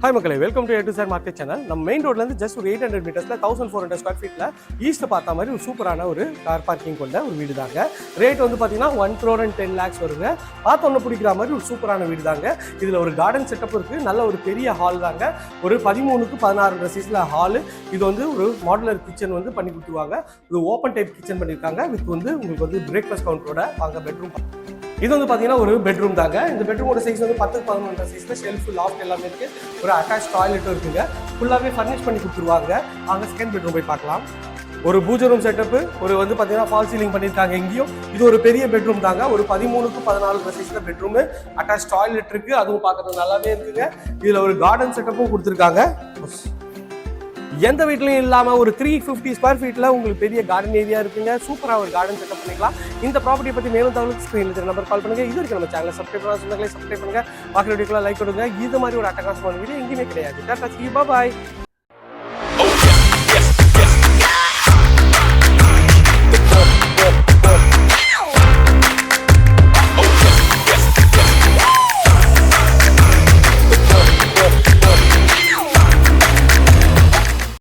Hi மக்களே, welcome to A to Z market channel. நம்ம main ரோட்ல இருந்து ஜஸ்ட் ஒரு 800 மீட்டர்ஸ்ல 1400 ஸ்கொயர் ஃபீட்ல ஈஸ்ட் பார்த்த மாதிரி ஒரு சூப்பரான ஒரு கார் பார்க்கிங் கொண்ட ஒரு வீடு தாங்க. ரேட் வந்து பாத்தீங்கன்னா 1 crore and 10 lakhs வருங்க. பார்த்த ஒன்று பிடிக்கிற மாதிரி ஒரு சூப்பரான வீடு தாங்க. இதுல ஒரு கார்டன் செட்டப் இருக்கு, நல்ல ஒரு பெரிய ஹால் தாங்க. ஒரு 13க்கு 16 சைஸ்ல ஹால். இது வந்து ஒரு மாடுலர் கிச்சன் வந்து பண்ணி கொடுத்துருவாங்க. இது ஓப்பன் டைப் கிச்சன் பண்ணியிருக்காங்க. வித் வந்து உங்களுக்கு வந்து பிரேக்ஃபாஸ்ட் கவுண்டரோட வாங்க பெட்ரூம். இது வந்து பார்த்தீங்கன்னா ஒரு பெட்ரூம் தாங்க. இந்த பெட்ரூமோட சைஸ் வந்து 10-11 சைஸ்ல ஷெல்ஃப் லாஃப்ட் எல்லாமே இருக்கு. ஒரு அட்டாச் டாய்லெட்டும் இருக்குங்க. ஃபுல்லாகவே ஃபர்னிஷ் பண்ணி கொடுத்துருவாங்க. அங்கே செகண்ட் பெட்ரூம் போய் பார்க்கலாம். ஒரு பூஜை ரூம் செட்டப்பு, ஒரு வந்து பார்த்தீங்கன்னா ஃபால் சீலிங் பண்ணியிருக்காங்க எங்கேயும். இது ஒரு பெரிய பெட்ரூம் தாங்க. ஒரு 13க்கு 14 சைஸ்ல பெட்ரூமு, அட்டாச் டாய்லெட் இருக்கு. அதுவும் பார்க்கறது நல்லாவே இருக்குங்க. இதில் ஒரு கார்டன் செட்டப்பும் கொடுத்துருக்காங்க. எந்த வீட்லையும் இல்லாமல் ஒரு 350 ஸ்கொயர் ஃபீட்டில் உங்களுக்கு பெரிய கார்டன் ஏரியா இருக்குங்க. சூப்பராக ஒரு கார்டன் செட்டப் பண்ணிக்கலாம். இந்த ப்ராப்பர்ட்டியை பற்றி மேலும் தகவலுக்கு ஸ்க்ரீனில் இருக்கிற நம்பர் கால் பண்ணுங்கள். இது வரைக்கும் நம்ம சேனலை சப்ஸ்கிரைப் பண்ணால் சொந்தங்களே சப்ஸ்கிரைப் பண்ணுங்கள். பார்க்குற வீடியோக்கெல்லாம் லைக் கொடுங்க. இது மாதிரி ஒரு அட்டகாசமான வீடியோ எங்கேயுமே கிடையாது. Tata, see you, bye bye.